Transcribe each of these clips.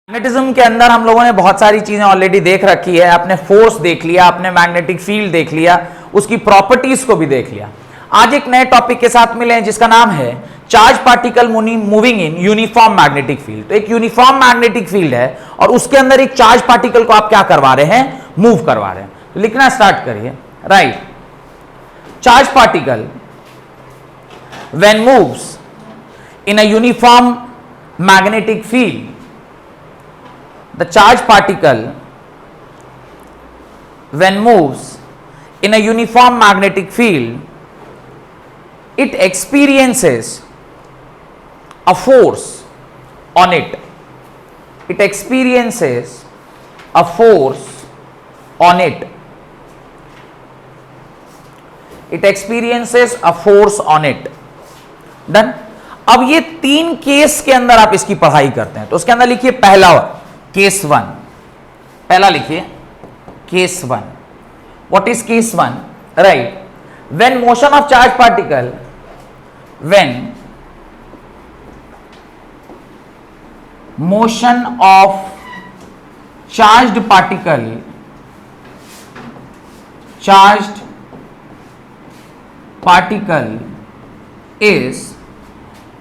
Magnetism के अंदर हम लोगों ने बहुत सारी चीजें ऑलरेडी देख रखी है। आपने फोर्स देख लिया, आपने मैग्नेटिक फील्ड देख लिया, उसकी प्रॉपर्टीज को भी देख लिया। आज एक नए टॉपिक के साथ मिले हैं जिसका नाम है charge particle moving in uniform magnetic field. तो एक यूनिफॉर्म मैग्नेटिक फील्ड है और उसके अंदर एक चार्ज पार्टिकल को आप क्या करवा रहे हैं, मूव करवा रहे हैं। तो लिखना स्टार्ट करिए। Right, charge particle when moves in a uniform magnetic field, the charge particle when moves in a uniform magnetic field, it experiences a force on it. It experiences a force on it. It experiences a force on it. Done? अब ये तीन case के अंदर आप इसकी पढ़ाई करते हैं। तो उसके अंदर लिखिए पहला केस वन, पहला लिखिए case one. What is case one? Right, when motion of charge particle, when motion of charged particle is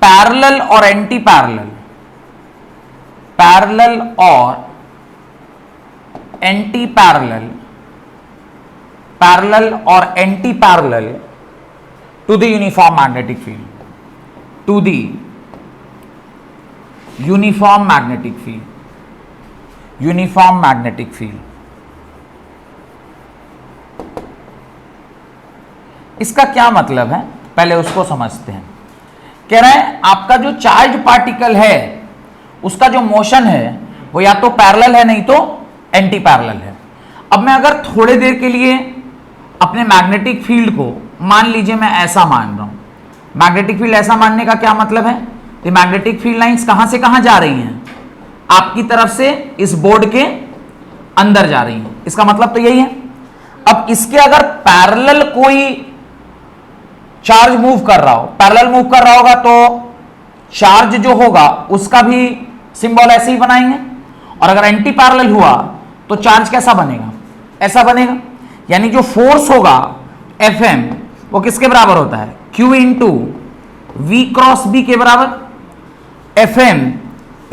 parallel और anti parallel, parallel or anti-parallel to the uniform magnetic field, to the uniform magnetic field. इसका क्या मतलब है, पहले उसको समझते हैं। कह रहे हैं आपका जो चार्ज पार्टिकल है उसका जो मोशन है वो या तो पैरेलल है नहीं तो एंटी पैरेलल है। अब मैं अगर थोड़े देर के लिए अपने मैग्नेटिक फील्ड को मान लीजिए मैं ऐसा मान रहा हूं। मैग्नेटिक फील्ड ऐसा मानने का क्या मतलब है? ये मैग्नेटिक फील्ड लाइंस कहां से कहां जा रही हैं? आपकी तरफ से इस बोर्ड के अंदर जा रही हैं। इसका मतलब तो यही है। अब इसके अगर पैरेलल कोई चार्ज मूव कर रहा हो, पैरेलल मूव कर रहा होगा तो चार्ज जो होगा उसका भी सिंबल ऐसे ही बनाएंगे। और अगर एंटी पैरेलल हुआ तो चार्ज कैसा बनेगा? ऐसा बनेगा। यानी जो फोर्स होगा Fm वो किसके बराबर होता है? Q into v cross B के बराबर। Fm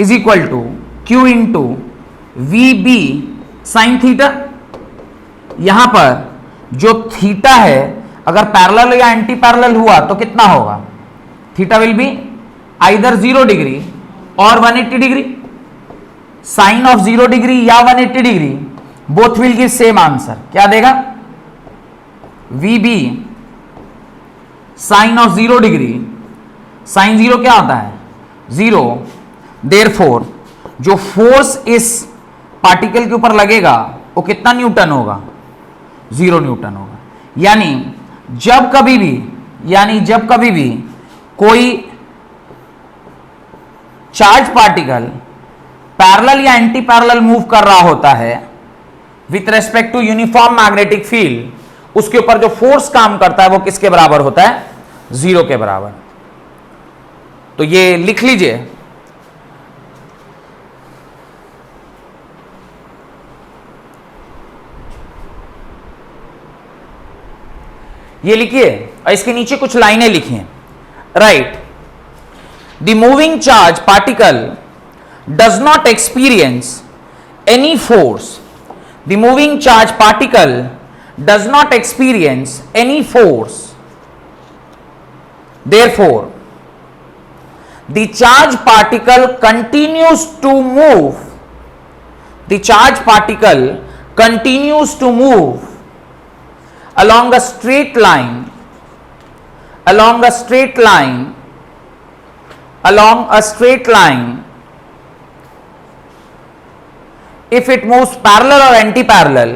is equal to Q into v B sine theta. यहां पर जो थीटा है अगर पैरेलल या एंटी पैरेलल हुआ तो कितना होगा? Theta will be either 0 degree और 180 डिग्री। साइन ऑफ 0 डिग्री या 180 degree both will give same answer. क्या देगा? VB sine of 0 degree. Sine 0 क्या होता है? 0। देयरफॉर जो फोर्स इस पार्टिकल के ऊपर लगेगा वो कितना न्यूटन होगा? 0 न्यूटन होगा। यानी जब कभी भी कोई चार्ज पार्टिकल पैरेलल या एंटी पैरेलल मूव कर रहा होता है with respect to uniform magnetic field, उसके ऊपर जो फोर्स काम करता है वो किसके बराबर होता है? 0 के बराबर। तो ये लिख लीजिए। ये लिखिए और इसके नीचे कुछ लाइनें लिखिए। Right, the moving charge particle does not experience any force. The moving charge particle does not experience any force. Therefore, the charge particle continues to move. The charge particle continues to move along a straight line if it moves parallel or anti-parallel,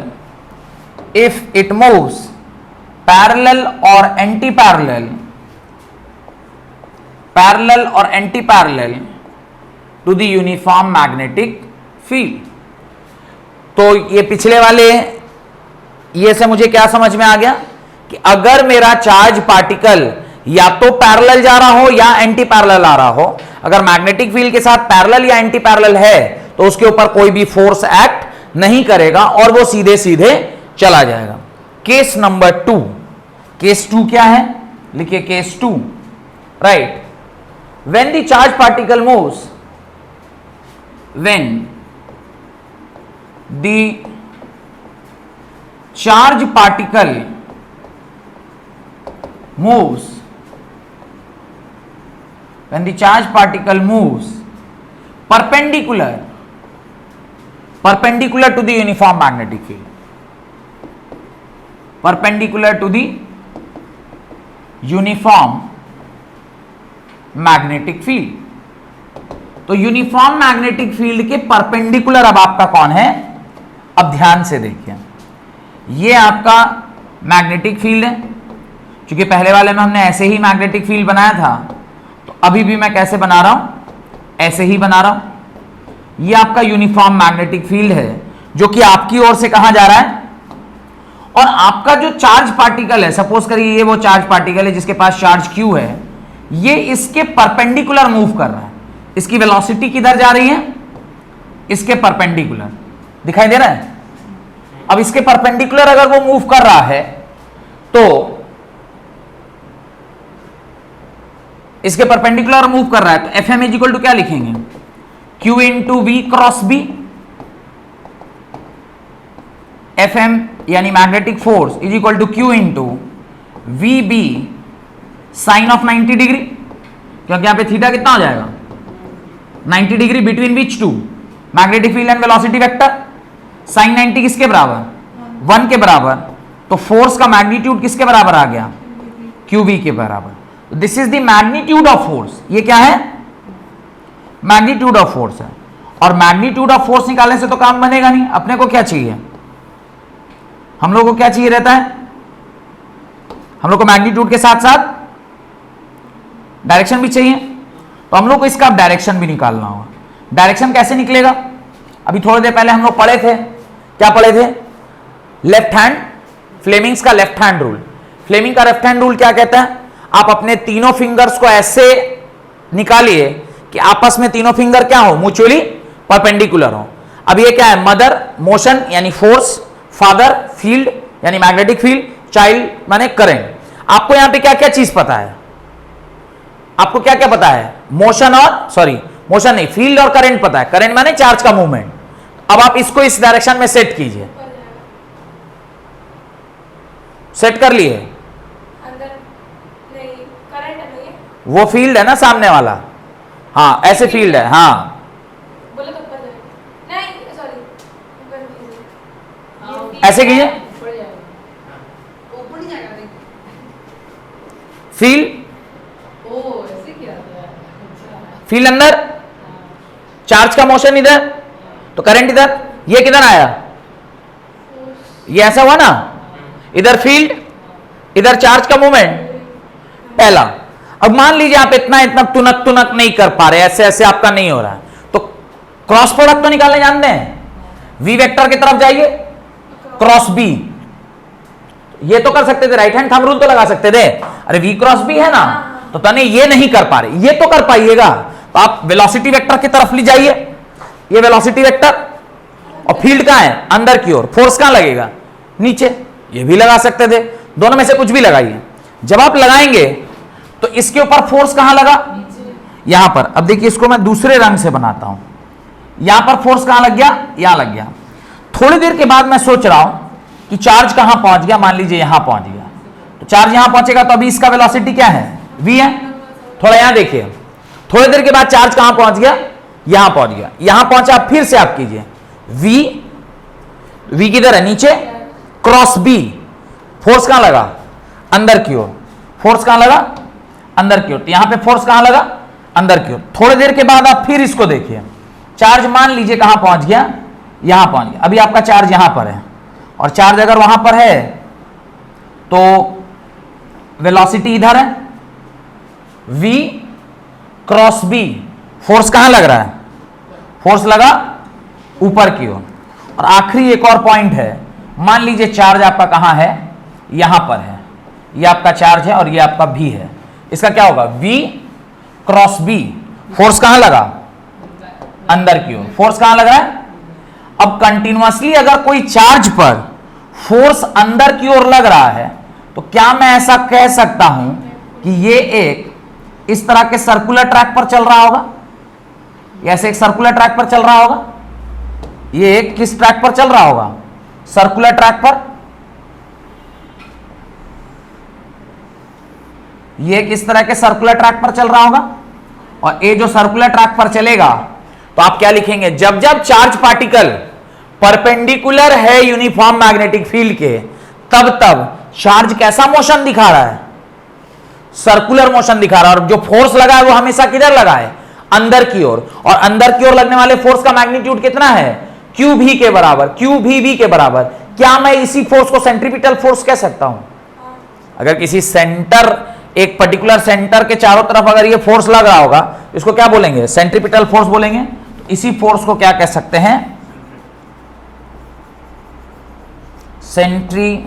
if it moves parallel or anti-parallel to the uniform magnetic field. तो ये पिछले वाले ये से मुझे क्या समझ में आ गया कि अगर मेरा चार्ज पार्टिकल या तो पैरेलल जा रहा हो या एंटी पैरेलल आ रहा हो, अगर मैग्नेटिक फील्ड के साथ पैरेलल या एंटी पैरेलल है तो उसके ऊपर कोई भी फोर्स एक्ट नहीं करेगा और वो सीधे सीधे चला जाएगा। केस नंबर 2, केस 2 क्या है, लिखिए case 2, right. When the charge particle moves, when the charge particle moves, when the charge particle moves perpendicular to the uniform magnetic field, perpendicular to the uniform magnetic field, तो uniform magnetic field के perpendicular अब आपका कौन है, अब ध्यान से देखिए, ये आपका मैग्नेटिक फील्ड है। क्योंकि पहले वाले में हमने ऐसे ही मैग्नेटिक फील्ड बनाया था, तो अभी भी मैं कैसे बना रहा हूं, ऐसे ही बना रहा हूं। ये आपका यूनिफॉर्म मैग्नेटिक फील्ड है जो कि आपकी ओर से कहां जा रहा है, और आपका जो चार्ज पार्टिकल है, सपोज करिए ये वो चार्ज पार्टिकल है जिसके पास चार्ज Q है, ये इसके परपेंडिकुलर मूव कर रहा है। इसकी वेलोसिटी किधर जा रही है, इसके परपेंडिकुलर, दिखाई दे रहा है। अब इसके परपेंडिकुलर अगर वो मूव कर रहा है तो इसके परपेंडिकुलर मूव कर रहा है, तो Fm इज इक्वल टू क्या लिखेंगे, Q into v cross B. Fm यानी magnetic force is equal to Q into v B sine of 90 degree, क्योंकि यहां पे थीटा कितना हो जाएगा, 90 degree, between which two, magnetic field and velocity vector. Sine 90 किसके बराबर, 1 के बराबर, तो फोर्स का मैग्नीट्यूड किसके बराबर आ गया, QV के बराबर। This is the magnitude of force, ये क्या है, मैग्नीट्यूड ऑफ फोर्स है। और मैग्नीट्यूड ऑफ फोर्स निकालने से तो काम बनेगा नहीं, अपने को क्या चाहिए, हम लोग को क्या चाहिए रहता है, हम लोग को मैग्नीट्यूड के साथ साथ डायरेक्शन भी चाहिए, तो हम लोग को इसका डायरेक्शन भी निकालना होगा। डायरेक्शन कैसे निकलेगा, अभी थोड़ी देर पहले हम लोग पढ़े थे, क्या पढ़े थे, लेफ्ट हैंड, फ्लेमिंग्स का लेफ्ट हैंड रूल। फ्लेमिंग का लेफ्ट हैंड रूल क्या कहता है, आप अपने तीनों फिंगर्स को ऐसे निकालिए कि आपस में तीनों फिंगर क्या हो, म्यूचुअली परपेंडिकुलर हो। अब ये क्या है, मदर मोशन यानी फोर्स, फादर फील्ड यानी मैग्नेटिक फील्ड, चाइल्ड माने करंट। आपको यहां पे क्या क्या चीज पता है, आपको क्या क्या पता है, मोशन और मोशन नहीं, फील्ड और करंट पता है। करंट माने चार्ज का मूवमेंट। अब आप इसको इस डायरेक्शन में सेट कीजिए, सेट कर लिए, वो फील्ड है ना सामने वाला, हाँ ऐसे फील्ड है, हाँ बोले तो ऊपर नहीं, सॉरी ऐसे कीजिए, फील्ड, ऐसे किया, फील्ड अंदर, चार्ज का मोशन इधर, तो करंट इधर, ये किधर आया, ये ऐसा हुआ ना, इधर फील्ड, इधर चार्ज का मूवमेंट, पहला। अब मान लीजिए आप इतना इतना तुनक नहीं कर पा रहे, ऐसे ऐसे आपका नहीं हो रहा है, तो क्रॉस प्रोडक्ट तो निकालने जानते हैं, वी वेक्टर की तरफ जाइए, क्रॉस बी, ये तो कर सकते थे, राइट हैंड थंब रूल तो लगा सकते थे, अरे वी क्रॉस बी है ना, तो तने ये नहीं कर पा रहे, ये तो कर पाइएगा, तो आप वेलोसिटी वेक्टर की तरफ ले जाइए, ये वेलोसिटी वेक्टर, और फील्ड कहां है, अंदर की ओर, फोर्स कहां लगेगा, नीचे, ये भी लगा सकते थे, दोनों में से कुछ भी लगाइए। जब आप लगाएंगे तो इसके ऊपर फोर्स कहां लगा, यहां पर। अब देखिए इसको मैं दूसरे रंग से बनाता हूं, यहां पर फोर्स कहां लग गया, यहां लग गया। थोड़ी देर के बाद मैं सोच रहा हूं कि चार्ज कहां पहुंच गया, मान लीजिए यहां पहुंच गया, तो चार्ज यहां पहुंचेगा तो अभी इसका वेलोसिटी क्या है, v है। थोड़ा यहां देखिए, थोड़ी देर के बाद चार्ज कहां पहुंच गया, यहां पहुंच गया, यहां पहुंचा, फिर से आप कीजिए, v किधर है, नीचे, क्रॉस b, फोर्स कहां लगा, अंदर की ओर, फोर्स कहां लगा, अंदर की ओर, तो यहां पे फोर्स कहां लगा, अंदर की ओर। थोड़ी देर के बाद आप फिर इसको देखिए, चार्ज मान लीजिए कहां पहुंच गया, यहां पहुंच गया। अभी आपका चार्ज यहां पर है, और चार्ज अगर वहां पर है तो वेलोसिटी इधर है, v क्रॉस b, फोर्स कहां लग रहा है, फोर्स लगा ऊपर की ओर। और आखिरी एक और पॉइंट है, मान लीजिए चार्ज आपका कहां है, यहां पर है, ये आपका चार्ज है और ये आपका v है, इसका क्या होगा, v क्रॉस b, फोर्स कहां लगा, अंदर की ओर। फोर्स कहां लग रहा है? अब कंटिन्यूअसली अगर कोई चार्ज पर फोर्स अंदर की ओर लग रहा है तो क्या मैं ऐसा कह सकता हूं कि ये एक इस तरह के सर्कुलर ट्रैक पर चल रहा होगा, ऐसे एक सर्कुलर ट्रैक पर चल रहा होगा? ये एक किस ट्रैक पर चल रहा होगा? सर्कुलर ट्रैक पर। ये किस तरह के सर्कुलर ट्रैक पर चल रहा होगा, और ये जो सर्कुलर ट्रैक पर चलेगा तो आप क्या लिखेंगे? जब जब चार्ज पार्टिकल परपेंडिकुलर है यूनिफॉर्म मैग्नेटिक फील्ड के, तब तब चार्ज कैसा मोशन दिखा रहा है? सर्कुलर मोशन दिखा रहा है। और जो फोर्स लगा है वो हमेशा किधर लगा है? अंदर की ओर। और अंदर की ओर लगने वाले फोर्स का मैग्नीट्यूड कितना है? क्यू भी के बराबर, क्यू भी के बराबर। क्या मैं इसी फोर्स को सेंट्रीपिटल फोर्स कह सकता हूं? अगर किसी सेंटर, एक पर्टिकुलर सेंटर के चारों तरफ अगर ये फोर्स लग रहा होगा, इसको क्या बोलेंगे? सेंट्रीपिटल फोर्स बोलेंगे। तो इसी फोर्स को क्या कह सकते हैं? Centripetal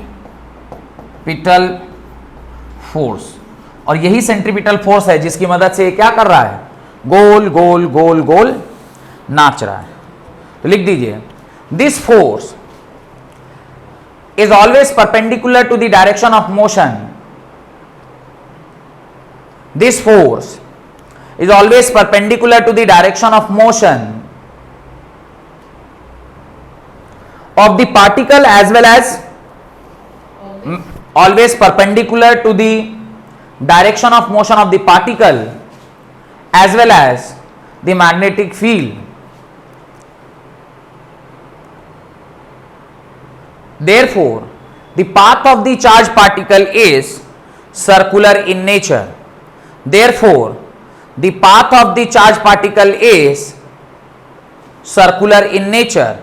force. और यही सेंट्रीपिटल फोर्स है जिसकी मदद से ये क्या कर रहा है? गोल गोल गोल गोल नाच रहा है। तो लिख दीजिए, this force is always perpendicular to the direction of motion. This force is always perpendicular to the direction of motion of the particle as well as always perpendicular to the direction of motion of the particle as well as the magnetic field. Therefore, the path of the charged particle is circular in nature. Therefore, the path of the charged particle is circular in nature.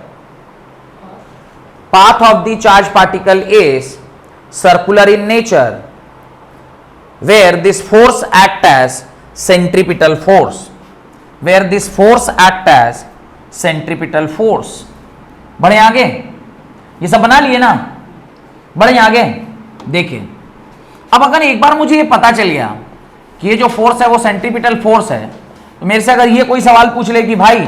Path of the charged particle is circular in nature, where this force acts as centripetal force. Where this force acts as centripetal force. बढ़े आगे, ये सब बना लिए ना? बढ़े आगे, देखिए। अब अगर एक बार मुझे ये पता चल गया कि ये जो फोर्स है वो सेंट्रीपिटल फोर्स है, तो मेरे से अगर ये कोई सवाल पूछ ले कि भाई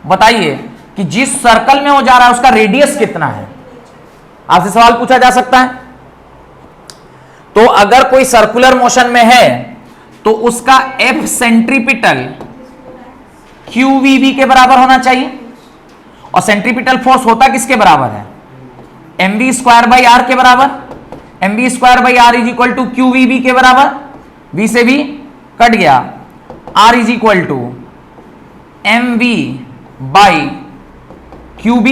बताइए कि जिस सर्कल में वो जा रहा है उसका रेडियस कितना है, आपसे सवाल पूछा जा सकता है। तो अगर कोई सर्कुलर मोशन में है तो उसका एफ सेंट्रीपिटल क्यूवीबी के बराबर होना चाहिए। और सेंट्रीपिटल फोर्स होता किसके बराबर है? mv स्क्वायर बाई आर के बराबर। mv square by R is equal to QVB के बराबर। v से भी कट गया, r is equal to mv by qb,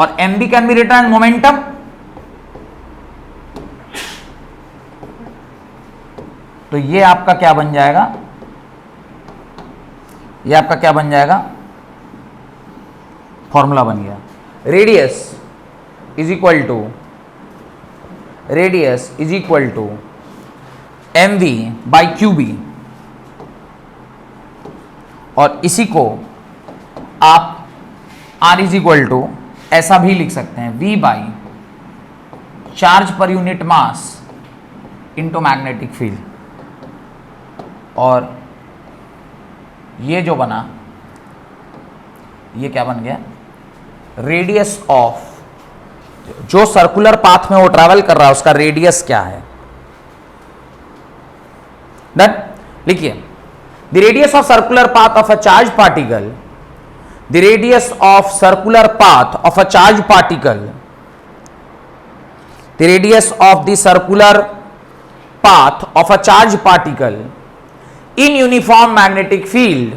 और mv can be written momentum. तो ये आपका क्या बन जाएगा? ये आपका क्या बन जाएगा? फॉर्मूला बन गया, radius is equal to mv by qb। और इसी को आप r इज इक्वल टू ऐसा भी लिख सकते हैं, v by charge per unit mass into magnetic field. और ये जो बना, ये क्या बन गया? रेडियस ऑफ, जो सर्कुलर पाथ में वो ट्रैवल कर रहा है उसका रेडियस क्या है? डन। लिखिए, the radius of circular path of a charge particle, the radius of circular path of a charge particle, the radius of the circular path of a charge particle in uniform magnetic field,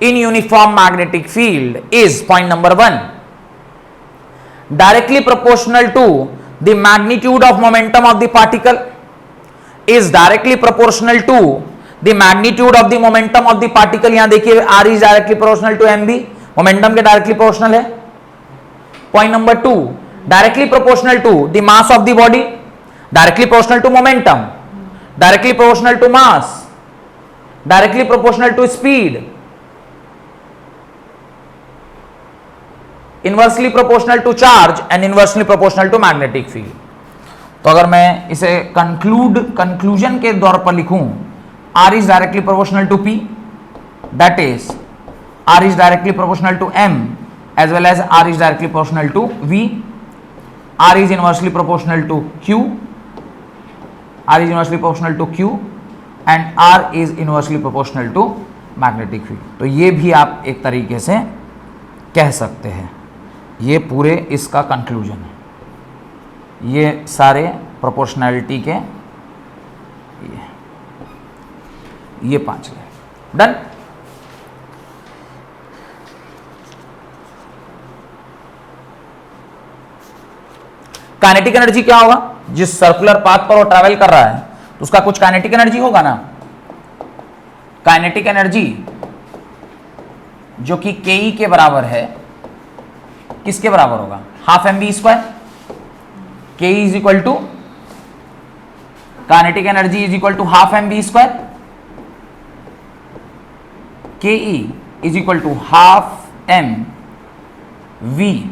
in uniform magnetic field is, point number 1, directly proportional to the magnitude of momentum of the particle, is directly proportional to the magnitude of the momentum of the particle। यहां देखिए r is directly proportional to mv, momentum के directly proportional है। point number 2, directly proportional to the mass of the body, directly proportional to momentum, directly proportional to mass, directly proportional to speed, inversely proportional to charge and inversely proportional to magnetic field। तो अगर मैं इसे conclusion के दौर पर लिखूं, r is directly proportional to p, that is R is directly proportional to M as well as R is directly proportional to V. R is inversely proportional to Q. R is inversely proportional to Q and R is inversely proportional to magnetic field. तो ये भी आप एक तरीके से कह सकते हैं. ये पूरे इसका कंक्लूजन है. ये सारे प्रोपोर्शनैलिटी के ये 5 है. डन. काइनेटिक एनर्जी क्या होगा? जिस सर्कुलर पाथ पर वो ट्रैवल कर रहा है तो उसका कुछ काइनेटिक एनर्जी होगा ना. काइनेटिक एनर्जी जो कि के के बराबर है, किसके बराबर होगा? Half M B square. K is equal to kinetic energy is equal to half M B square. K is equal to half M V.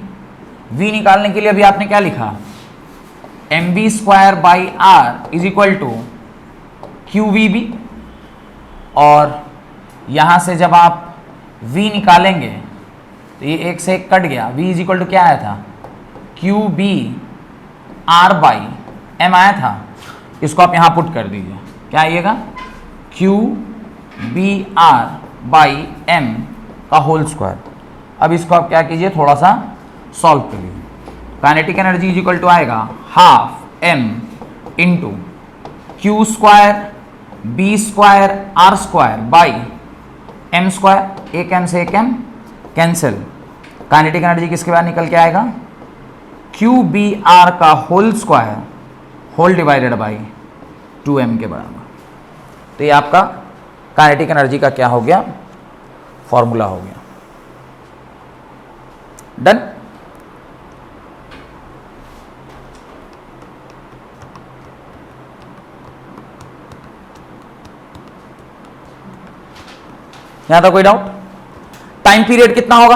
V निकालने के लिए अभी आपने क्या लिखा? M B square by R is equal to Q we B. और यहां से जब आप v निकालेंगे तो ये एक से एक कट गया. v इज इक्वल टू क्या आया था? Q B are by m आया था. इसको आप यहां पुट कर दीजिए. क्या आइएगा? Q B are by M का होल स्क्वायर. अब इसको आप क्या कीजिए, थोड़ा सा सॉल्व करिए. Kinetic energy is equal to आएगा half M into Q square B square R square by M square. एक एम से एक एम कैंसिल. काइनेटिक एनर्जी किसके बाद निकल के आएगा? क्यू बी आर का whole square whole divided by 2m के बराबर. तो ये आपका काइनेटिक एनर्जी का क्या हो गया? फॉर्मूला हो गया. डन. यहां था कोई डाउट? टाइम पीरियड कितना होगा?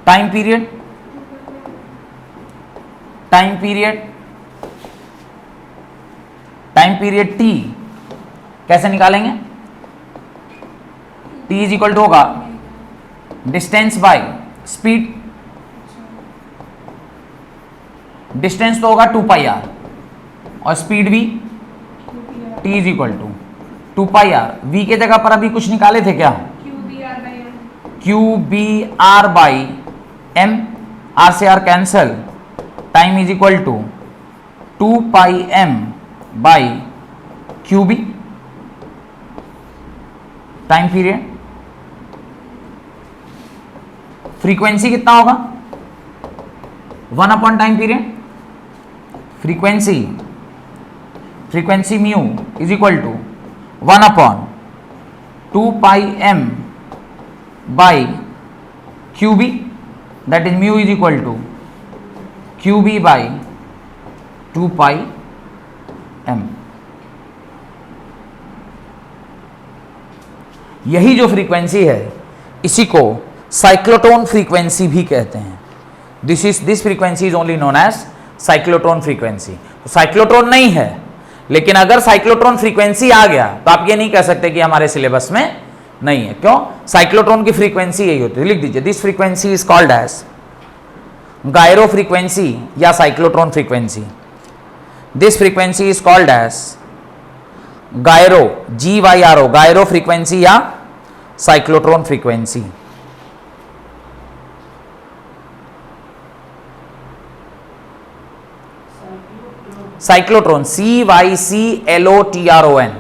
टाइम पीरियड टी कैसे निकालेंगे? टी इज इक्वल टू होगा डिस्टेंस बाय स्पीड. डिस्टेंस तो होगा 2 पाई आर और स्पीड भी T is equal to 2 pi R. V के जगह पर अभी कुछ निकाले थे क्या? Q B are by M. R से R cancel. Time is equal to 2 pi M by Q B. Time period. Frequency कितना होगा? 1 upon time period. Frequency mu is equal to 1 upon 2 pi M by Q B. That is mu is equal to q B by 2 pi m. यही जो frequency है इसी को cyclotron frequency भी कहते हैं. This frequency is only known as cyclotron frequency. तो cyclotron नहीं है, लेकिन अगर साइक्लोट्रॉन फ्रीक्वेंसी आ गया तो आप ये नहीं कह सकते कि हमारे सिलेबस में नहीं है. क्यों? साइक्लोट्रॉन की फ्रीक्वेंसी यही होती है. लिख दीजिए, this frequency is called as gyro frequency या cyclotron frequency. This frequency is called as gyro GYRO gyro frequency या cyclotron frequency. Cyclotron CYCLOTRON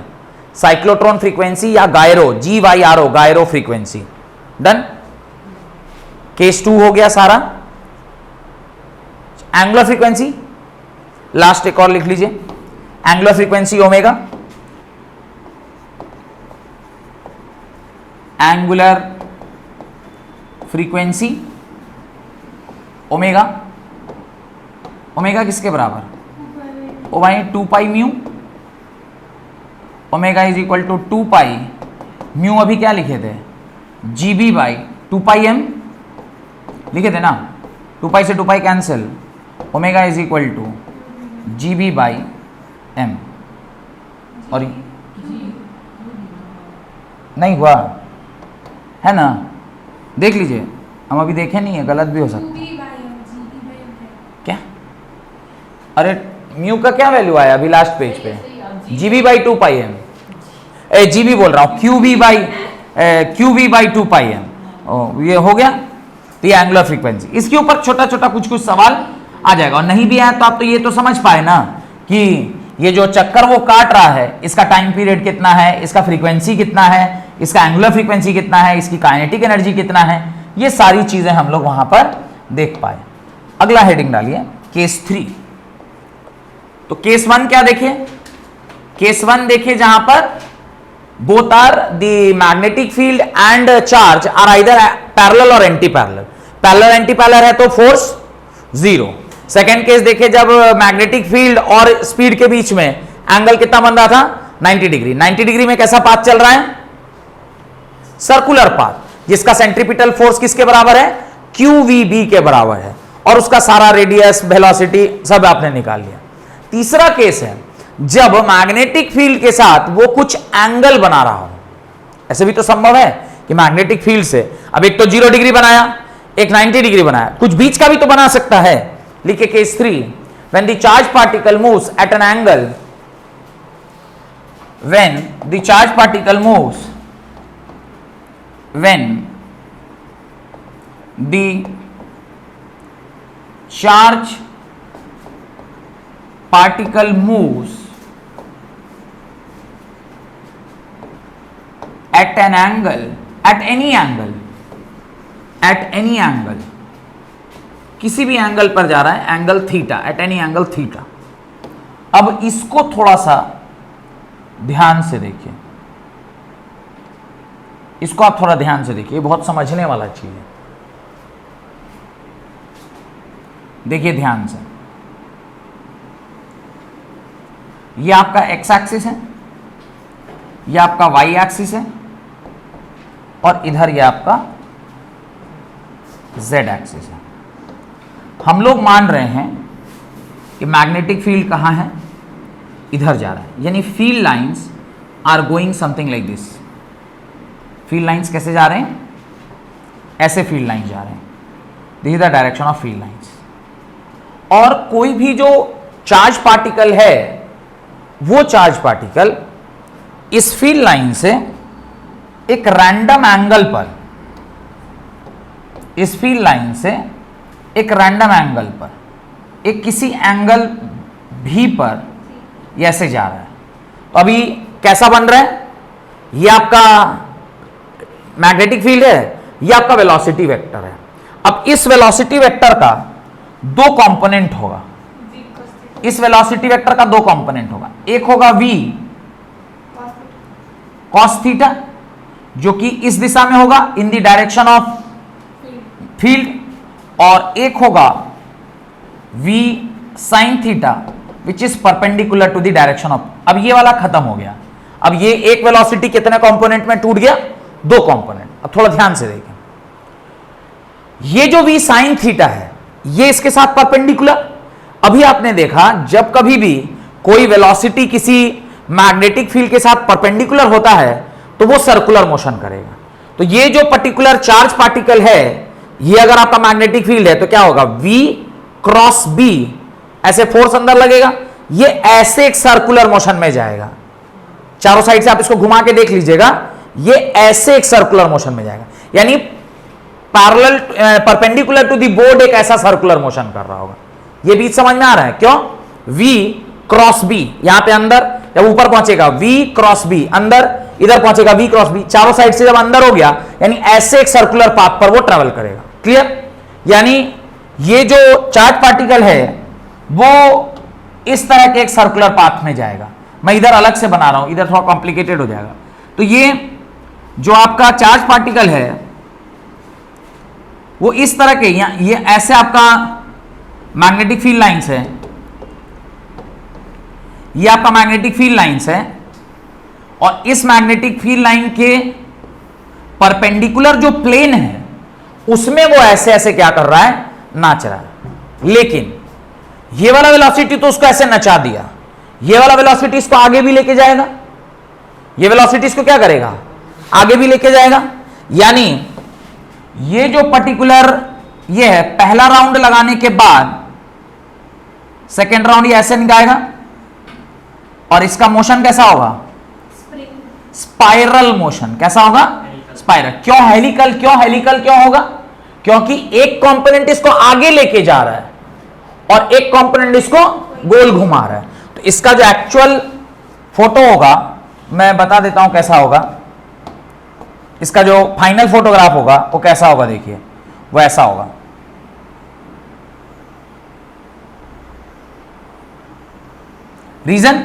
cyclotron frequency या gyro GYRO gyro frequency. Done. Case 2 हो गया सारा. एंगुलर फ्रीक्वेंसी लास्ट एक और लिख लीजिए. Angular frequency omega. Angular frequency omega. Omega किसके बराबर? ओ भाई 2 pi mu. Omega is equal to 2 pi mu. अभी क्या लिखे थे? GB बाई 2 पाई एम लिखे थे ना. 2 पाई से 2 pi cancel. Omega is equal to GB by m. और नहीं हुआ है ना, देख लीजिए, हम अभी देखे नहीं है, गलत भी हो सकता है। क्या, अरे म्यू का क्या वैल्यू आया अभी लास्ट पेज पे, GB by 2 pi m, GB बोल रहा हूँ, क्यूबी बाई 2 पाई एम, ये हो गया। तो ये एंगुलर फ्रीक्वेंसी, इसके ऊपर छोटा छोटा कुछ कुछ सवाल आ जाएगा, और नहीं भी आया तो आप तो ये तो समझ पाए ना कि ये जो चक्कर वो काट रहा है इसका टाइम पीरियड कितना है, इसका फ्रीक्वेंसी कितना है, इसका एंगुलर फ्रीक्वेंसी कितना है, इसकी काइनेटिक एनर्जी कितना है, ये सारी चीजें हम लोग वहां पर देख पाए। अगला हेडिंग डालिए केस 3। तो केस 1 क्या देखिए, केस 1 देखिए जहां पर both are the magnetic field and charge are either parallel और anti parallel, parallel anti parallel है तो फोर्स 0। सेकेंड केस देखिए जब मैग्नेटिक फील्ड और स्पीड के बीच में एंगल कितना बन रहा था 90 डिग्री, 90 डिग्री में कैसा पाथ चल रहा है, सर्कुलर पाथ, जिसका सेंट्रीपिटल फोर्स किसके बराबर है, QVB के बराबर है, और उसका सारा रेडियस वेलोसिटी सब आपने निकाल लिया। तीसरा केस है जब मैग्नेटिक फील्ड के साथ वो कुछ एंगल बना रहा हो, ऐसे भी तो संभव है कि मैग्नेटिक फील्ड से अब एक तो 0 डिग्री बनाया, एक 90 डिग्री बनाया, कुछ बीच का भी तो बना सकता है। लिखे case 3, when the charge particle moves eight an angle, when the charge particle moves, when the charge particle moves at an angle, at any angle, at any angle, किसी भी एंगल पर जा रहा है, angle theta, at any angle theta. अब इसको थोड़ा सा ध्यान से देखिए, इसको आप थोड़ा ध्यान से देखिए, बहुत समझने वाला चीज है, देखिए ध्यान से। ये आपका एक्स एक्सिस है, ये आपका वाई एक्सिस है, और इधर ये आपका जेड एक्सिस है। हम लोग मान रहे हैं कि मैग्नेटिक फील्ड कहाँ है, इधर जा रहा है, यानी field lines are going something like this. Field lines कैसे जा रहे हैं, ऐसे फील्ड लाइंस जा रहे हैं, this is the direction of field lines. और कोई भी जो चार्ज पार्टिकल है, वो चार्ज पार्टिकल इस फील्ड लाइन से एक रैंडम एंगल पर, इस फील्ड लाइन से एक रैंडम एंगल पर, एक किसी एंगल भी पर ऐसे जा रहा है। तो अभी कैसा बन रहा है, ये आपका मैग्नेटिक फील्ड है, ये आपका वेलोसिटी वेक्टर है। अब इस वेलोसिटी वेक्टर का 2 कंपोनेंट होगा, इस वेलोसिटी वेक्टर का 2 कंपोनेंट होगा, एक होगा v cos थीटा, जो कि इस दिशा में होगा in the direction of field, और एक होगा v sin theta which is perpendicular to the direction of. अब ये वाला खत्म हो गया, अब ये एक वेलोसिटी कितने कंपोनेंट में टूट गया, 2 कंपोनेंट। अब थोड़ा ध्यान से देखें, ये जो v sin थीटा है ये इसके साथ परपेंडिकुलर। अभी आपने देखा जब कभी भी कोई वेलोसिटी किसी मैग्नेटिक फील्ड के साथ परपेंडिकुलर होता है तो वो सर्कुलर मोशन करेगा। तो ये जो पर्टिकुलर चार्ज पार्टिकल है, ये अगर आपका मैग्नेटिक फील्ड है तो क्या होगा, V क्रॉस B, ऐसे फोर्स अंदर लगेगा, ये ऐसे एक सर्कुलर मोशन में जाएगा। चारों साइड से आप इसको घुमा के देख लीजिएगा, ये ऐसे एक सर्कुलर मोशन में जाएगा, यानी parallel perpendicular to the board एक ऐसा सर्कुलर मोशन कर रहा होगा। ये बीच समझ में आ रहा है, क्यों, V क्रॉस B, यहां पे अंदर जब ऊपर पहुंचेगा V क्रॉस B, अंदर इधर पहुंचेगा V क्रॉस B, चारों साइड से जब अंदर हो गया यानी ऐसे एक सर्कुलर पाथ पर वो ट्रेवल करेगा। क्लियर, यानी ये जो चार्ज पार्टिकल है वो इस तरह के एक सर्कुलर पाथ में जाएगा। मैं इधर अलग से बना रहा हूं, इधर थोड़ा कॉम्प्लिकेटेड हो जाएगा। तो ये जो आपका चार्ज पार्टिकल है वो इस तरह के, ये ऐसे आपका मैग्नेटिक फील्ड लाइंस है, ये आपका मैग्नेटिक फील्ड लाइंस है, और इस मैग्नेटिक फील्ड लाइन के परपेंडिकुलर जो प्लेन है उसमें वो ऐसे ऐसे क्या कर रहा है, नाच रहा है। लेकिन ये वाला वेलोसिटी तो उसको ऐसे नचा दिया, ये वाला वेलोसिटी इसको आगे भी लेके जाएगा, ये वेलोसिटी इसको क्या करेगा, आगे भी लेके जाएगा। यानी ये जो पर्टिकुलर ये है, पहला राउंड लगाने के बाद सेकेंड राउंड ये ऐसे निकालेगा और इसका मोशन कैसा होगा? Spiral motion. कैसा होगा? स्पाइरल। क्यों हेलिकल? क्यों होगा? क्योंकि एक कंपोनेंट इसको आगे लेके जा रहा है और एक कंपोनेंट इसको गोल घुमा रहा है। तो इसका जो एक्चुअल फोटो होगा मैं बता देता हूं कैसा होगा। इसका जो फाइनल फोटोग्राफ होगा वो कैसा होगा, देखिए वो ऐसा होगा। रीजन,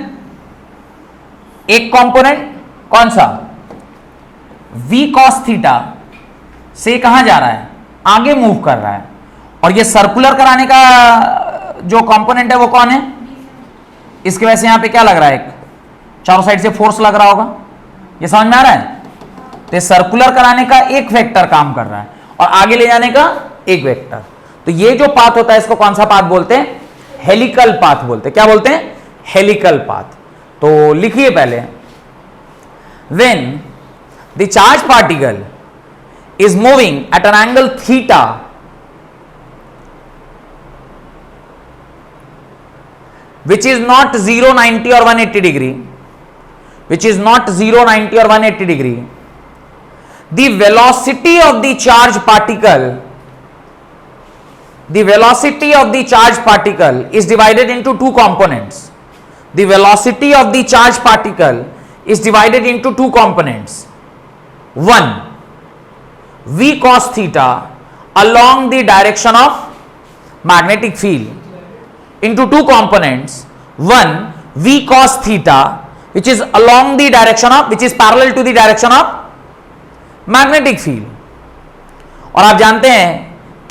एक कंपोनेंट कौन सा v cos थीटा से कहां जा रहा है? आगे मूव कर रहा है। और ये सर्कुलर कराने का जो कंपोनेंट है वो कौन है? इसकी वजह से यहां पे क्या लग रहा है? एक चारों साइड से फोर्स लग रहा होगा। ये समझ में आ रहा है? तो सर्कुलर कराने का एक वेक्टर काम कर रहा है और आगे ले जाने का एक वेक्टर। तो ये जो पाथ होता है इसको कौन सा पाथ बोलते हैं? हेलिकल पाथ बोलते हैं। क्या बोलते हैं? Helical path. तो लिखिए पहले, when the charge particle is moving at an angle theta which is not 0, 90 or 180 degree, which is not 0, 90 or 180 degree, the velocity of the charge particle, the velocity of the charge particle is divided into two components. The velocity of the charge particle is divided into two components. One, v cos theta along the direction of magnetic field, into two components. One, v cos theta which is along the direction of, which is parallel to the direction of magnetic field. और आप जानते हैं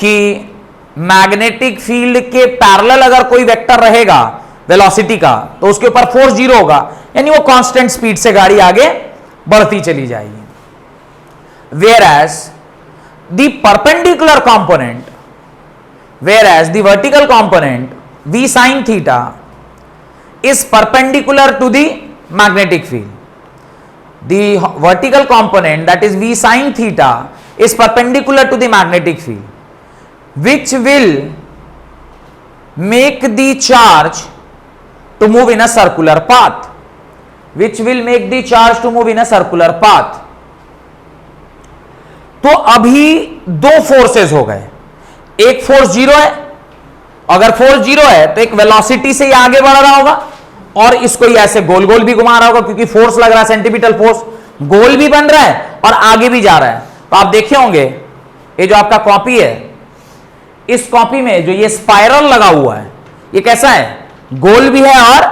कि magnetic field के parallel अगर कोई vector रहेगा velocity का तो उसके ऊपर फोर्स जीरो होगा, यानी वो कांस्टेंट स्पीड से गाड़ी आगे बढ़ती चली जाएगी। Whereas the perpendicular component, whereas the vertical component v sin theta is perpendicular to the magnetic field. The vertical component, that is v sin theta, is perpendicular to the magnetic field, which will make the charge to move in a circular path, which will make the charge to move in a circular path. तो अभी दो forces हो गए, एक force zero है, अगर force zero है तो एक वेलोसिटी से ये आगे बढ़ रहा होगा और इसको ये ऐसे गोल गोल भी घुमा रहा होगा, क्योंकि फोर्स लग रहा है, सेंट्रीपिटल फोर्स, गोल भी बन रहा है और आगे भी जा रहा है। तो आप देखे होंगे ये जो आपका कॉपी है, इस कॉपी में जो ये स्पाइरल लगा हुआ है ये कैसा है? गोल भी है और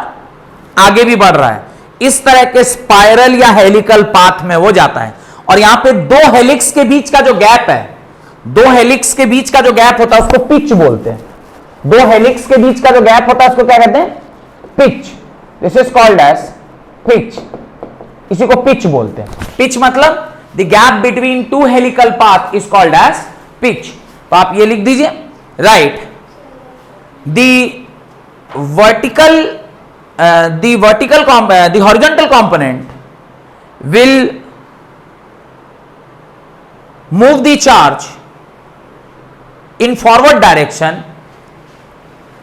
आगे भी बढ़ रहा है। इस तरह के स्पाइरल या हेलिकल पाथ में वो जाता है। और यहां पे दो हेलिक्स के बीच का जो गैप है, दो हेलिक्स के बीच का जो गैप होता है उसको पिच बोलते हैं। दो हेलिक्स के बीच का जो गैप होता है उसको क्या कहते हैं? Pitch. This is called as pitch. इसी को पिच बोलते हैं। पिच मतलब the gap between two helical path is called as pitch. तो आप ये लिख दीजिए, right, the horizontal component will move the charge in forward direction.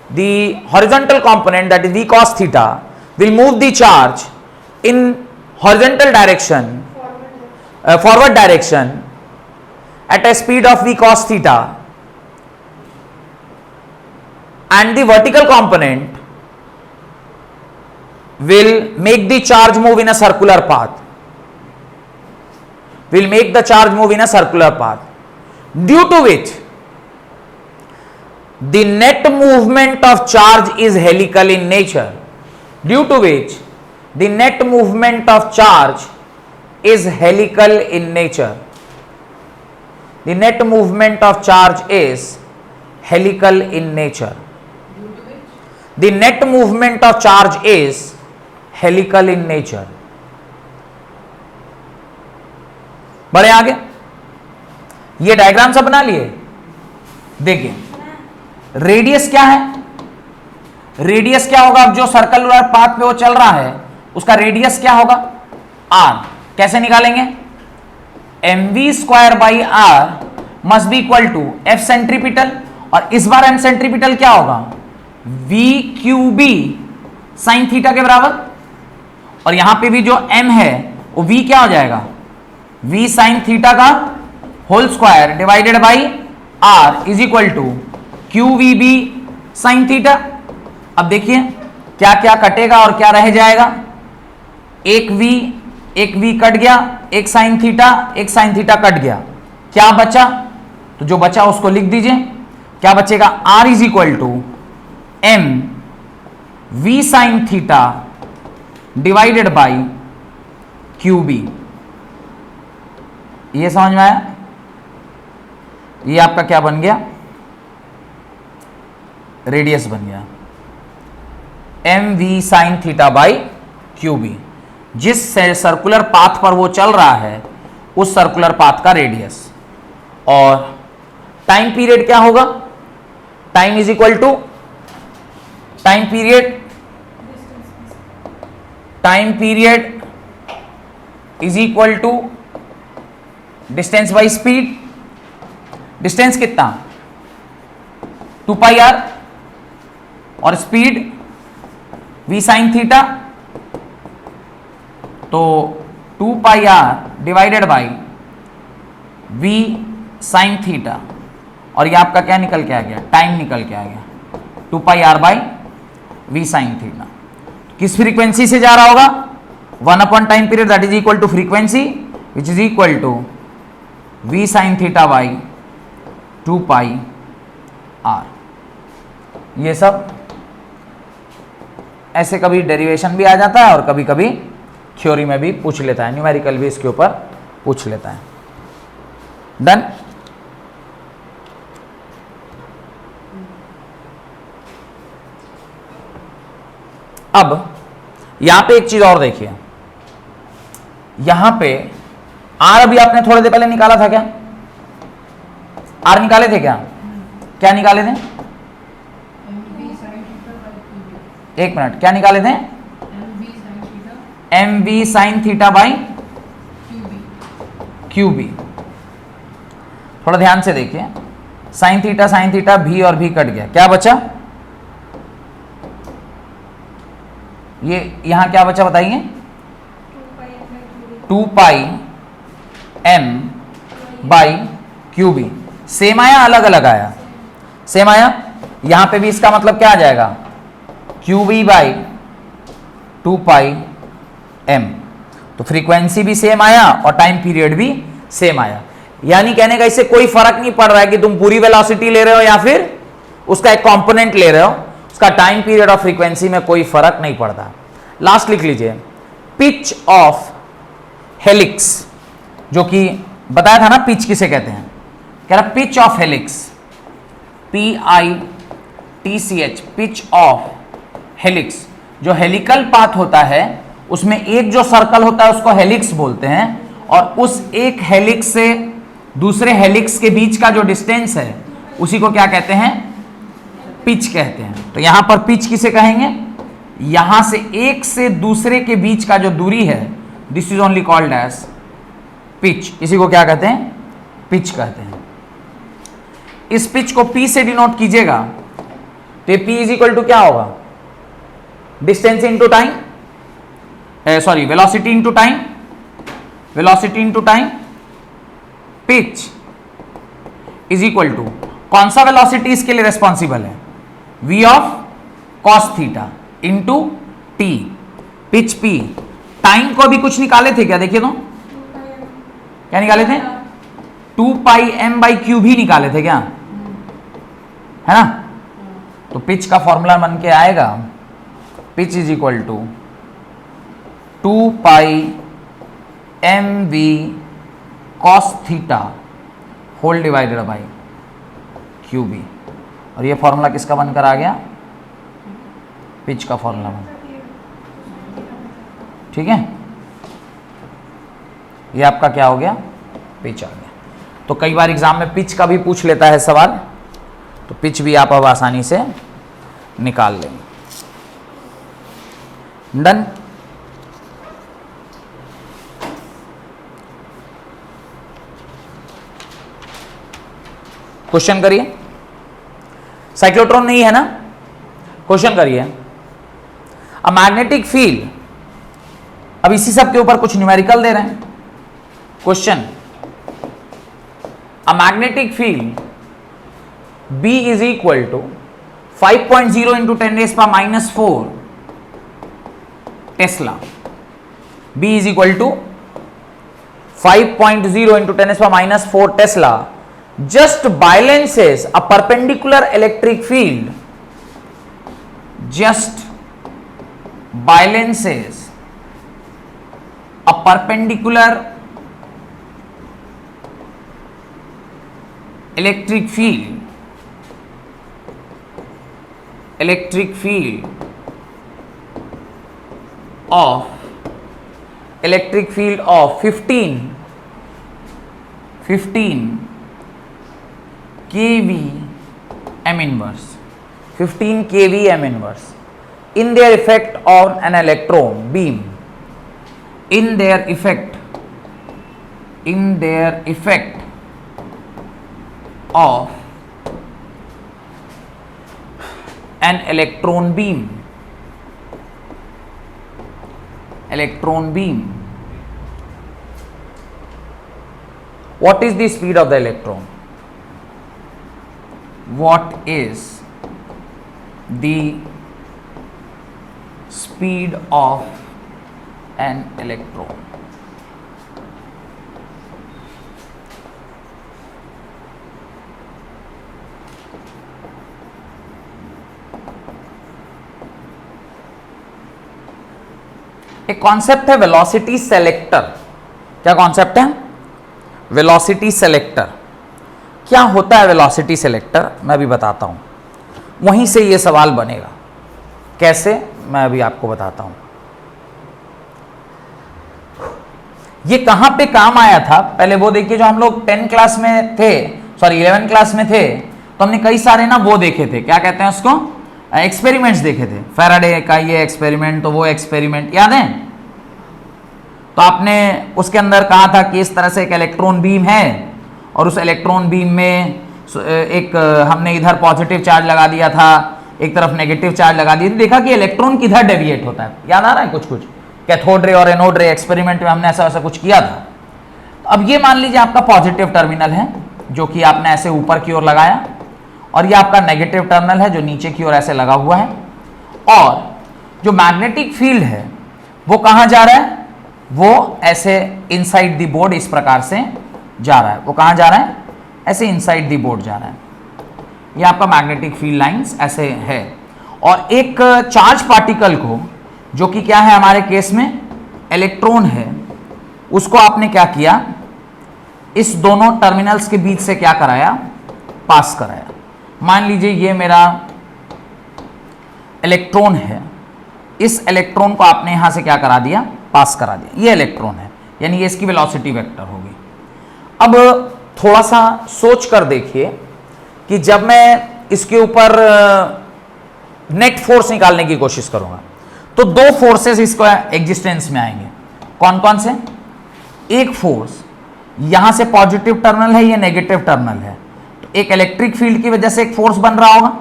The horizontal component, that is v cos theta, will move the charge in horizontal direction, forward direction at a speed of v cos theta, and the vertical component will make the charge move in a circular path, will make the charge move in a circular path, due to which the net movement of charge is helical in nature, due to which the net movement of charge is helical in nature. The net movement of charge is helical in nature. The net movement of charge is helical in nature. बढ़े आगे, ये diagram सब बना लिए। देखिए radius क्या है? Radius क्या होगा? अब जो सर्कुलर पाथ पे वो चल रहा है उसका रेडियस क्या होगा? आर। कैसे निकालेंगे? mv square by r must be equal to F centripetal, और इस बार एम सेंट्रीपिटल क्या होगा, v q B sine theta के बराबर, और यहां पे भी जो m है वो v क्या हो जाएगा, v साइन थीटा का whole square divided by r is equal to Q we B sine theta. अब देखिए क्या क्या कटेगा और क्या रह जाएगा, एक v कट गया, एक साइन थीटा कट गया, क्या बचा, तो जो बचा उसको लिख दीजिए, क्या बचेगा, r is equal to m v sine theta divided by Q B. ये समझ में आया, ये आपका क्या बन गया, रेडियस बन गया M we sine theta by Q B. जिस सर्कुलर पाथ पर वो चल रहा है उस सर्कुलर पाथ का रेडियस, और टाइम पीरियड क्या होगा, time is equal to time period is equal to distance by speed. Distance कितना, 2 पाई आर, और स्पीड v साइन थीटा, तो 2 pi R divided by v sine theta, और ये आपका क्या निकल के आ गया, टाइम निकल के आ गया, 2 pi R by v sine theta. किस फ्रीक्वेंसी से जा रहा होगा, 1 upon time period that is equal to frequency which is equal to v sine theta by 2 pi R. ये सब ऐसे कभी डेरिवेशन भी आ जाता है और कभी कभी थ्योरी में भी पूछ लेता है, न्यूमेरिकल भी इसके ऊपर पूछ लेता है। डन। अब यहां पे एक चीज और देखिए, यहां पे आर अभी आपने थोड़ी देर पहले निकाला था, क्या आर निकाले थे, क्या निकाले थे, एक मिनट, क्या निकाले थे, m we sine theta by Q B. थोड़ा ध्यान से देखिए, साइन थीटा भी और भी कट गया, क्या बचा, ये यहां क्या बचा बताइए, 2 pi M by Q B. Same आया अलग अलग आया, सेम आया, यहां पे भी इसका मतलब क्या आ जाएगा, q B by 2 pi m. तो फ्रीक्वेंसी भी सेम आया और टाइम पीरियड भी सेम आया, यानी कहने का इससे कोई फर्क नहीं पड़ रहा है कि तुम पूरी वेलोसिटी ले रहे हो या फिर उसका एक कंपोनेंट ले रहे हो, उसका टाइम पीरियड और फ्रीक्वेंसी में कोई फर्क नहीं पड़ता। लास्ट लिख लीजिए, पिच ऑफ हेलिक्स, जो कि बताया था ना पिच किसे कहते हैं, कह रहा pitch of helix, PITCH, pitch of helix. जो हेलिकल पाथ होता है उसमें एक जो सर्कल होता है उसको हेलिक्स बोलते हैं, और उस एक हेलिक्स से दूसरे हेलिक्स के बीच का जो डिस्टेंस है उसी को क्या कहते हैं, पिच कहते हैं। तो यहां पर पिच किसे कहेंगे, यहां से एक से दूसरे के बीच का जो दूरी है, this is only called as pitch. इसी को क्या कहते हैं, पिच कहते हैं। इस पिच को P से डिनोट कीजिएगा, तो P इज इक्वल टू क्या होगा, distance into time, sorry velocity into time, velocity into time, pitch is equal to, कौन सा वेलोसिटी इसके लिए रेस्पॉन्सिबल है, v of cos theta into t, pitch P। Time को भी कुछ निकाले थे क्या, देखिए तो क्या निकाले थे, 2 पाई एम बाई क्यू भी निकाले थे क्या, है ना। तो पिच का फॉर्मूला बन के आएगा, pitch is equal to 2 pi m v cos theta whole divided by Q B. और ये फॉर्मूला किसका बनकर आ गया, पिच का फॉर्मूला बन, ठीक है। ये आपका क्या हो गया, पिच आ गया। तो कई बार एग्जाम में पिच का भी पूछ लेता है सवाल, तो पिच भी आप अब आसानी से निकाल लेंगे। डन। क्वेश्चन करिए। साइक्लोट्रॉन नहीं है ना, क्वेश्चन करिए। अ मैग्नेटिक फील्ड, अब इसी सब के ऊपर कुछ न्यूमेरिकल दे रहे हैं। Question, a magnetic field B is equal to 5.0 into 10⁻⁻4 Tesla. B is equal to 5.0 into 10⁻⁻4 Tesla just balances a perpendicular electric field, just balances a perpendicular electric field of 15 kV M inverse, 15 kV M inverse in their effect on an electron beam, in their effect of an electron beam. What is the speed of the electron? What is the speed of an electron? एक concept है velocity selector. क्या concept है? Velocity selector. क्या होता है velocity selector, मैं अभी बताता हूं। वहीं से ये सवाल बनेगा, कैसे, मैं अभी आपको बताता हूं। ये कहां पे काम आया था पहले वो देखिए। जो हम लोग 10 क्लास में थे, सॉरी 11 क्लास में थे, तो हमने कई सारे ना वो देखे थे, क्या कहते हैं उसको, एक्सपेरिमेंट्स देखे थे। फैराडे का ये एक्सपेरिमेंट, तो वो एक्सपेरिमेंट याद है। तो आपने उसके अंदर कहा था कि इस तरह से एक इलेक्ट्रॉन बीम है और उस इलेक्ट्रॉन बीम में एक हमने इधर पॉजिटिव चार्ज लगा दिया था, एक तरफ नेगेटिव चार्ज लगा दिया, देखा कि इलेक्ट्रॉन किधर डेविएट होता है। याद आ रहा है कुछ कैथोड रे और एनोड रे एक्सपेरिमेंट में हमने ऐसा कुछ किया था। तो अब ये मान लीजिए आपका पॉजिटिव टर्मिनल है जो कि आपने ऐसे ऊपर की ओर लगाया, और ये आपका नेगेटिव टर्मिनल है जो नीचे की ओर ऐसे लगा हुआ है। और जो मैग्नेटिक फील्ड है वो कहां जा रहा है, वो ऐसे इनसाइड द बोर्ड इस प्रकार से जा रहा है। वो कहां जा रहा है, ऐसे इनसाइड द बोर्ड जा रहा है। ये आपका मैग्नेटिक फील्ड लाइंस ऐसे है। और एक चार्ज पार्टिकल को, जो कि क्या है हमारे केस में इलेक्ट्रॉन है, उसको आपने क्या किया, इस दोनों टर्मिनल्स के बीच से क्या कराया, पास कराया। मान लीजिए ये मेरा इलेक्ट्रॉन है, इस इलेक्ट्रॉन को आपने यहां से क्या करा दिया, पास करा दिया। ये इलेक्ट्रॉन है, यानी ये इसकी वेलोसिटी वेक्टर होगी। अब थोड़ा सा सोच कर देखिए कि जब मैं इसके ऊपर नेट फोर्स निकालने की कोशिश करूंगा तो दो फोर्सेस इसको एग्जिस्टेंस में आएंगे। कौन कौन से? एक फोर्स यहां से पॉजिटिव टर्मिनल है, ये नेगेटिव टर्मिनल है, तो एक इलेक्ट्रिक फील्ड की वजह से एक फोर्स बन रहा होगा,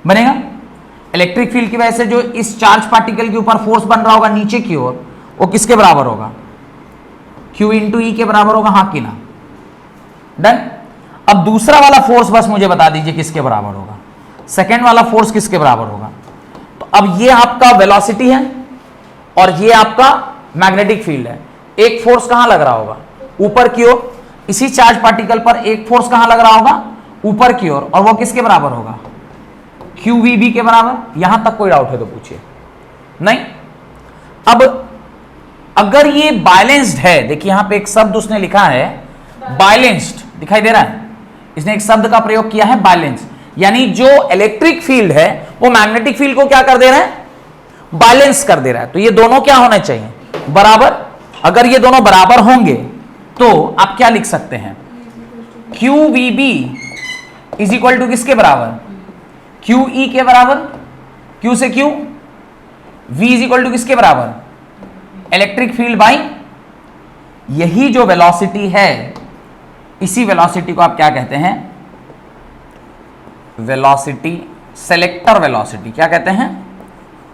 बनेगा। इलेक्ट्रिक फील्ड की वजह से जो इस चार्ज पार्टिकल के ऊपर फोर्स बन रहा होगा नीचे की ओर, वो किसके बराबर होगा, Q इंटू ई के बराबर होगा। हाँ कि ना? डन। अब दूसरा वाला फोर्स बस मुझे बता दीजिए किसके बराबर होगा, सेकेंड वाला फोर्स किसके बराबर होगा। तो अब ये आपका वेलोसिटी है और ये आपका मैग्नेटिक फील्ड है। एक फोर्स कहां लग रहा होगा, ऊपर की ओर। इसी चार्ज पार्टिकल पर एक फोर्स कहां लग रहा होगा, ऊपर की ओर, और वो किसके बराबर होगा, QVB के बराबर। यहां तक कोई डाउट है तो पूछिए। नहीं। अब अगर ये बैलेंस्ड है, देखिए यहां पे एक शब्द उसने लिखा है बैलेंस्ड, दिखाई दे रहा है, इसने एक शब्द का प्रयोग किया है बैलेंस, यानी जो इलेक्ट्रिक फील्ड है वो मैग्नेटिक फील्ड को क्या कर दे रहा है, बैलेंस कर दे रहा है। तो ये दोनों क्या होने चाहिए, बराबर। अगर ये दोनों बराबर होंगे तो आप क्या लिख सकते हैं, QVB इज इक्वल टू किसके बराबर, QE के बराबर, Q से Q, V is equal to किसके बराबर, इलेक्ट्रिक फील्ड बाई यही जो वेलोसिटी है, इसी वेलोसिटी को आप क्या कहते हैं, वेलोसिटी, सेलेक्टर वेलोसिटी, क्या कहते हैं?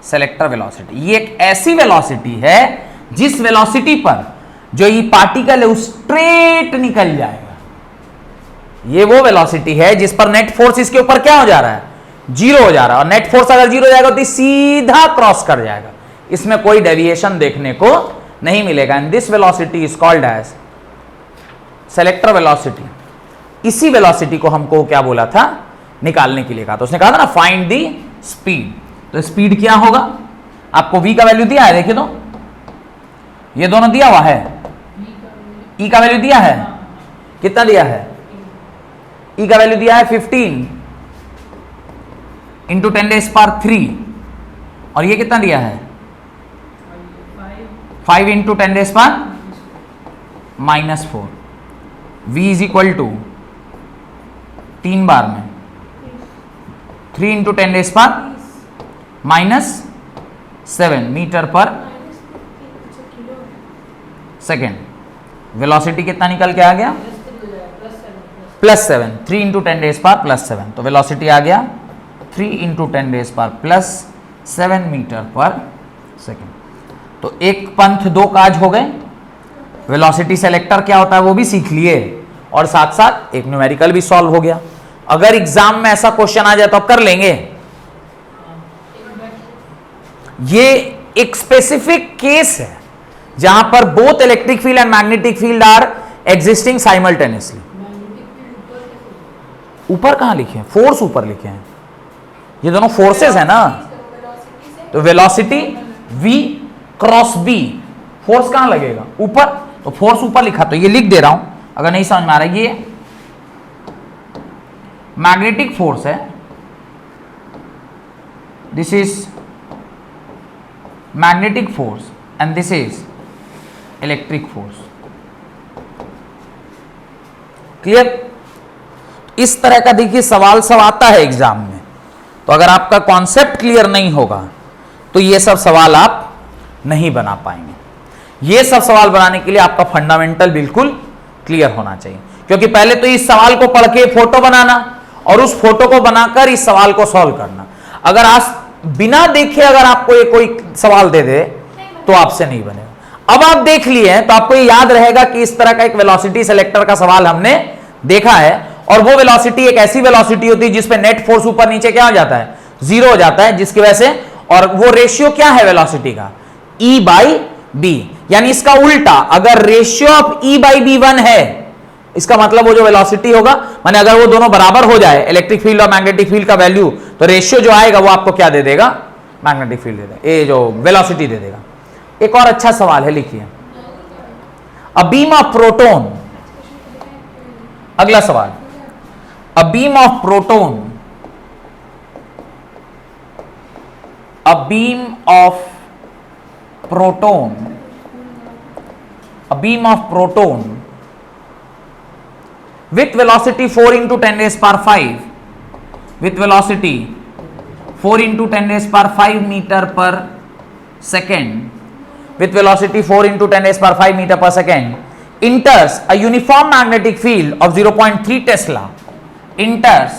Selector velocity. ये एक ऐसी वेलोसिटी है जिस वेलोसिटी पर जो ये पार्टिकल है वो स्ट्रेट निकल जाएगा। ये वो वेलोसिटी है जिस पर नेट फोर्स इसके ऊपर क्या हो जा रहा है? जीरो हो जा रहा है। और नेट फोर्स अगर जीरो हो जाएगा तो सीधा क्रॉस कर जाएगा, इसमें कोई डेविएशन देखने को नहीं मिलेगा। And this velocity is called as selector velocity. इसी वेलोसिटी को हमको क्या बोला था? निकालने के लिए कहा। तो उसने कहा था ना फाइंड दी स्पीड। तो स्पीड क्या होगा? आपको v का वैल्यू दिया है, देखिए तो ये दोनों दिया हुआ है। e का वैल्यू दिया है, कितना दिया है? e का वैल्यू दिया है 15 इंटू 10⁻³ और ये कितना दिया है? 5 into 10⁻⁻⁴। v is equal to 3 बार में 3 इंटू 10⁻⁻⁷ मीटर पर सेकेंड। वेलोसिटी कितना निकल के आ गया? +7। 3 इंटू 10⁻+7। तो वेलोसिटी आ गया 3 इंटू 10⁻+7 मीटर पर सेकेंड। तो एक पंथ दो काज हो गए। वेलोसिटी सेलेक्टर क्या होता है वो भी सीख लिए और साथ साथ एक न्यूमेरिकल भी सॉल्व हो गया। अगर एग्जाम में ऐसा क्वेश्चन आ जाए तो आप कर लेंगे। ये एक स्पेसिफिक केस है जहां पर both electric field and magnetic field are existing simultaneously. ऊपर कहां लिखे हैं? फोर्स ऊपर लिखे हैं, ये दोनों फोर्सेस है ना। तो velocity v cross b, force कहां लगेगा? ऊपर। तो फोर्स ऊपर लिखा, तो ये लिख दे रहा हूं अगर नहीं समझ में आ रहा है। ये मैग्नेटिक फोर्स है, this is magnetic force and this is electric force. Clear? इस तरह का देखिए सवाल सब आता है एग्जाम में। तो अगर आपका कॉन्सेप्ट क्लियर नहीं होगा तो ये सब सवाल आप नहीं बना पाएंगे। ये सब सवाल बनाने के लिए आपका फंडामेंटल बिल्कुल क्लियर होना चाहिए, क्योंकि पहले तो इस सवाल को पढ़ के फोटो बनाना और उस फोटो को बनाकर इस सवाल को सॉल्व करना। अगर आज बिना देखे अगर आपको ये कोई सवाल दे दे तो आपसे नहीं बनेगा। अब आप देख लिए हैं तो आपको ये याद रहेगा कि इस तरह का एक वेलोसिटी सेलेक्टर का सवाल हमने देखा है, और वो वेलोसिटी एक ऐसी वेलोसिटी होती है जिसपे नेट फोर्स ऊपर नीचे क्या हो जाता है? जीरो हो जाता है, जिसकी वजह से, और वो रेशियो क्या है वेलोसिटी का? E/b। यानी इसका उल्टा, अगर रेशियो ऑफ E/b1 है, इसका मतलब वो जो वेलोसिटी होगा, माने अगर वो दोनों बराबर हो जाए, इलेक्ट्रिक फील्ड और मैग्नेटिक फील्ड का वैल्यू, तो रेशियो जो आएगा वो आपको क्या दे देगा? मैग्नेटिक फील्ड दे देगा, ये जो वेलोसिटी दे देगा। एक और अच्छा सवाल है, लिखिए। अ बीम ऑफ प्रोटॉन, अगला सवाल, a beam of proton, a beam of proton, a beam of proton with velocity 4 into 10⁵, with velocity 4 into 10⁵ meter per second, with velocity 4 into 10⁵ meter per second, enters a uniform magnetic field of 0.3 Tesla, enters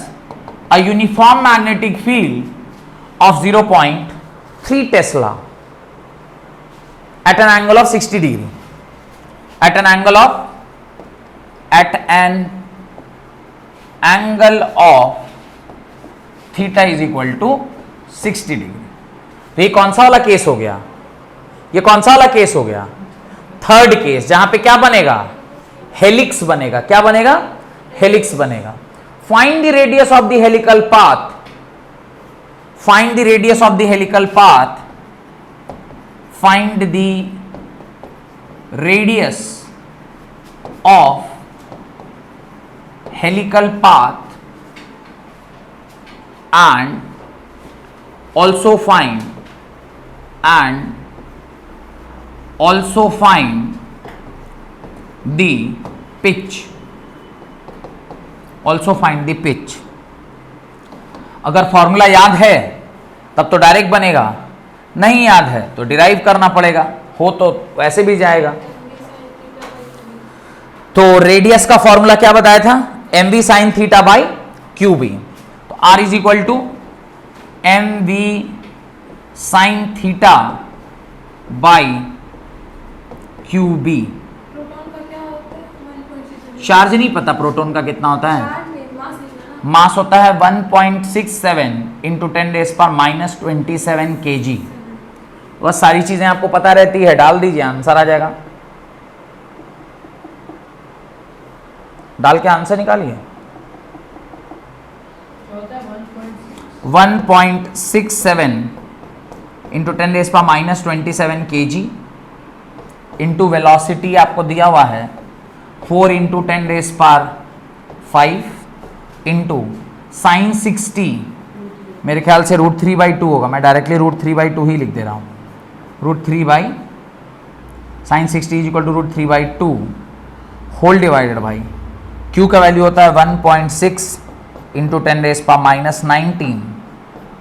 a uniform magnetic field of 0.3 Tesla at an angle of 60 degree, at an angle of theta is equal to 60 degree. तो ये कौन सा वाला case हो गया? ये कौन सा वाला केस हो गया? थर्ड केस, जहां पे क्या बनेगा? हेलिक्स बनेगा। क्या बनेगा? हेलिक्स बनेगा। Find the radius of the helical path, find the radius of the helical path, find the radius of helical path and also find the pitch, also find the pitch। अगर formula याद है तब तो direct बनेगा, नहीं याद है तो डिराइव करना पड़ेगा, हो तो ऐसे भी जाएगा। तो रेडियस का फॉर्मूला क्या बताया था? mv sin theta by Q B. तो R is equal to m we sine theta by Q B. Proton का क्या होता है? 1.6 चार्ज नहीं पता प्रोटॉन का कितना होता है, चार्ज नहीं, मास नहीं ना। मास होता है 1.67 इंटू 10⁻⁻27 kg। बस सारी चीजें आपको पता रहती है, डाल दीजिए आंसर आ जाएगा। डाल के आंसर निकालिए। 1.67 इंटू 10⁻⁻27 kg इंटू वेलोसिटी आपको दिया हुआ है 4 इंटू 10⁵ इंटू साइन 60, मेरे ख्याल से √3/2 होगा, मैं डायरेक्टली √3/2 ही लिख दे रहा हूँ। Sine 60 is equal to √3/2 whole divided by q का वैल्यू होता है 1.6 इंटू 10⁻⁻19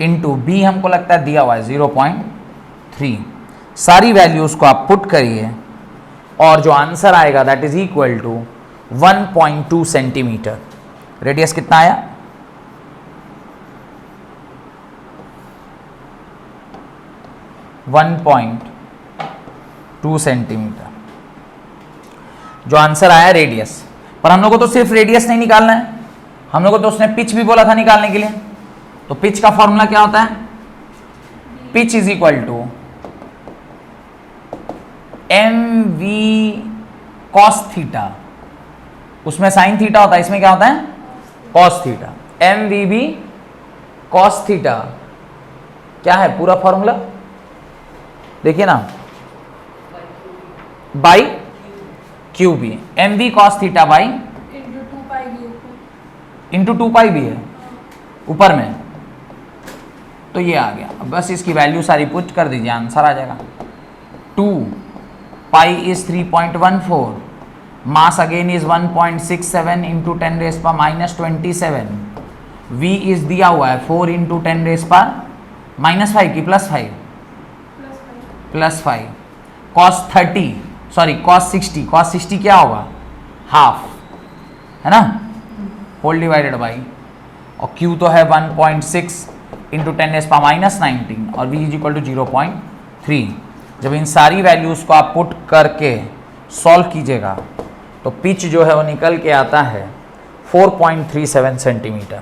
इंटू बी हमको लगता है दिया हुआ है 0.3। सारी वैल्यूज को आप पुट करिए और जो आंसर आएगा that is equal to 1.2 centimetre. Radius कितना आया? 1.2 सेंटीमीटर जो आंसर आया रेडियस। पर हम लोग को तो सिर्फ रेडियस नहीं निकालना है, हम लोग को तो उसने पिच भी बोला था निकालने के लिए। तो पिच का फॉर्मूला क्या होता है? Pitch is equal to m v cos theta, उसमें साइन थीटा होता है, इसमें क्या होता है? Cos theta. M v B cos theta क्या है पूरा फॉर्मूला? देखिए ना, by Q B. M v cos theta by into 2 pi भी है ऊपर में, तो ये आ गया। अब बस इसकी वैल्यू सारी पुट कर दीजिए, आंसर आ जाएगा। 2 pi is 3.14, mass again is 1.67 into 10⁻⁻27, v is दिया हुआ है 4 इंटू 10⁻⁻5 की +5 +5 cos 60 क्या होगा? हाफ, है ना, होल डिवाइडेड बाई, और q तो है 1.6 इंटू 10⁻⁻19 और v इज इक्वल टू 0.3। जब इन सारी वैल्यूज को आप पुट करके सॉल्व कीजिएगा तो पिच जो है वो निकल के आता है 4.37 सेंटीमीटर।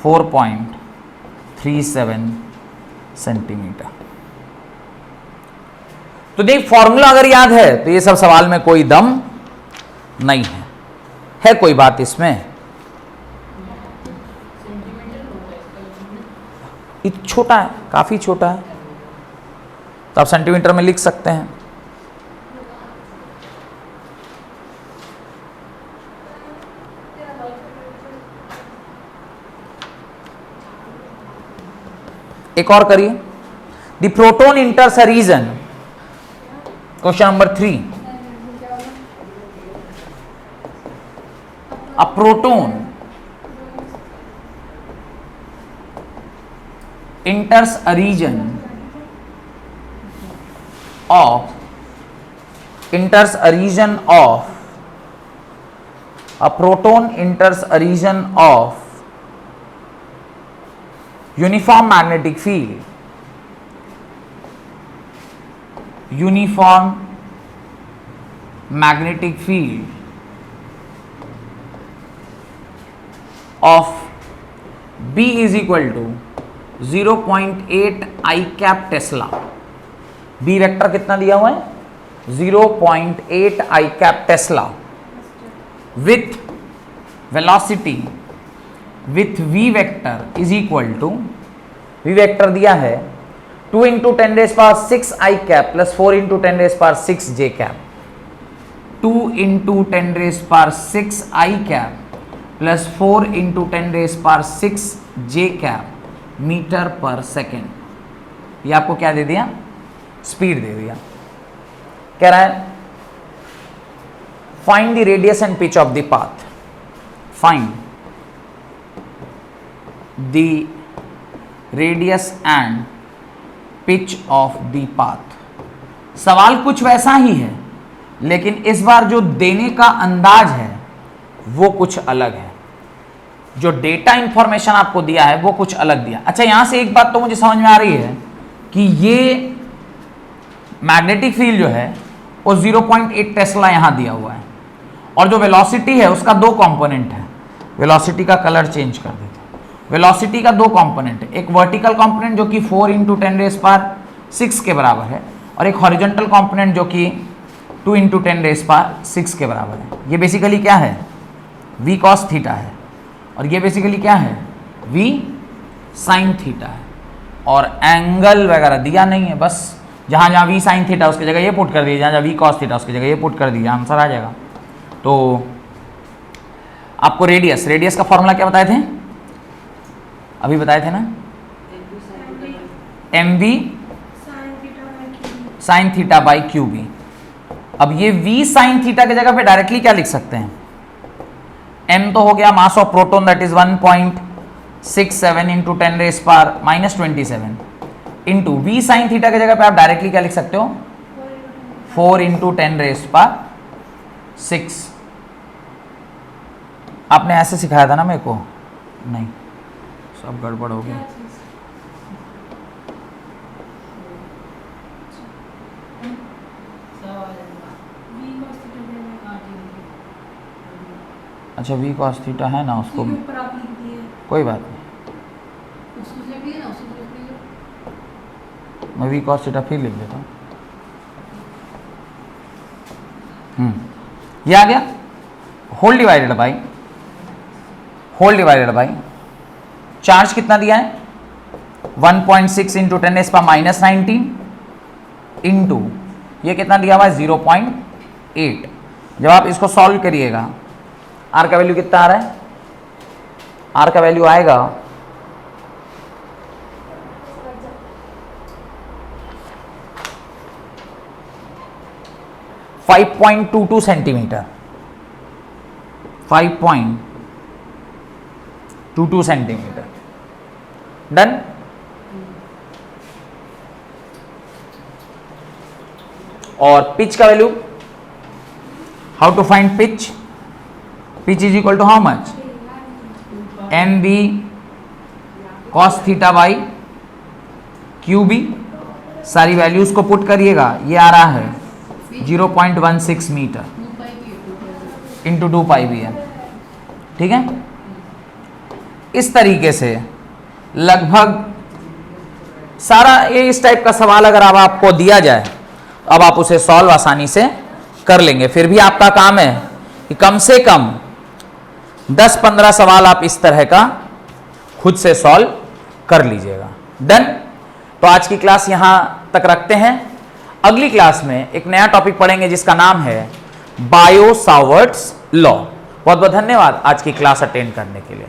4.37 सेंटीमीटर। तो देख, फॉर्मूला अगर याद है तो ये सब सवाल में कोई दम नहीं है कोई बात इसमें? ये छोटा है, काफी छोटा है, तो आप सेंटीमीटर में लिख सकते हैं। एक और करिए। The proton enters a region, question number 3। A proton enters a region of a proton enters a region of uniform magnetic field of B is equal to 0.8 I cap tesla. B vector कितना दिया हुआ है? 0.8 I cap tesla with velocity with v vector is equal to, v vector दिया है 2 इंटू 10⁻⁶ I cap plus 4 इंटू 10⁻⁶ J cap. 2 इंटू 10⁻⁶ I cap plus 4 इंटू 10⁻⁶ J कैप मीटर पर सेकेंड। ये आपको क्या दे दिया? स्पीड दे दिया। कह रहा है find the radius and pitch of the path. Find the radius and pitch of the path. सवाल कुछ वैसा ही है, लेकिन इस बार जो देने का अंदाज है वो कुछ अलग है। जो डेटा इंफॉर्मेशन आपको दिया है वो कुछ अलग दिया। अच्छा, यहां से एक बात तो मुझे समझ में आ रही है कि ये मैग्नेटिक फील्ड जो है वो 0.8 टेस्ला यहां दिया हुआ है, और जो वेलोसिटी है उसका दो कंपोनेंट है। वेलोसिटी का कलर चेंज कर देते हैं। वेलोसिटी का दो कंपोनेंट है, एक वर्टिकल कंपोनेंट जो कि 4 × 10⁶ के बराबर है, और एक हॉरिजॉन्टल कंपोनेंट जो कि 2 × 10⁶ के बराबर है। ये बेसिकली क्या है? v cos थीटा है, और ये बेसिकली क्या है? v sin थीटा है। और एंगल वगैरह दिया नहीं है, बस जहां जहां v sin थीटा उसकी जगह ये पुट कर दीजिए, जहां जहां v cos थीटा उसकी जगह ये पुट कर दीजिए, आंसर आ जाएगा। तो आपको रेडियस का फॉर्मूला क्या बताए थे? अभी बताए थे ना, mv sin theta by qb। अब ये v sin थीटा की जगह पे डायरेक्टली क्या लिख सकते हैं? m तो हो गया mass of proton, that is 1.67 × 10⁻⁻27 into v sin theta की जगह पे आप डायरेक्टली क्या लिख सकते हो? 4 × 10⁻⁶। आपने ऐसे सिखाया था ना मेरे को? नहीं, सब गड़बड़ हो गया। अच्छा, v cos थीटा है ना, उसको ऊपर आप लिख दिए। कोई बात नहीं, मैं v cos थीटा फिर लिख देता हूँ। ये आ गया, होल डिवाइडेड बाई चार्ज कितना दिया है? 1.6 × 10⁻⁻19 इंटू ये कितना दिया हुआ है? 0.8। जब आप इसको सॉल्व करिएगा, आर का वैल्यू कितना आ रहा है? आर का वैल्यू आएगा 5.22 सेंटीमीटर। 5.22 सेंटीमीटर। डन। और पिच का value, how to find pitch? Pitch is equal to how much? mv cos theta by qb। सारी वैल्यूज को पुट करिएगा, ये आ रहा है 0.16 मीटर इंटू 2πbm। ठीक है, इस तरीके से लगभग सारा ये इस टाइप का सवाल अगर अब आपको दिया जाए, अब आप उसे सॉल्व आसानी से कर लेंगे। फिर भी आपका काम है कि कम से कम 10-15 सवाल आप इस तरह का खुद से सॉल्व कर लीजिएगा। डन। तो आज की क्लास यहां तक रखते हैं। अगली क्लास में एक नया टॉपिक पढ़ेंगे जिसका नाम है बायो सावर्ट्स लॉ। बहुत बहुत धन्यवाद आज की क्लास अटेंड करने के लिए।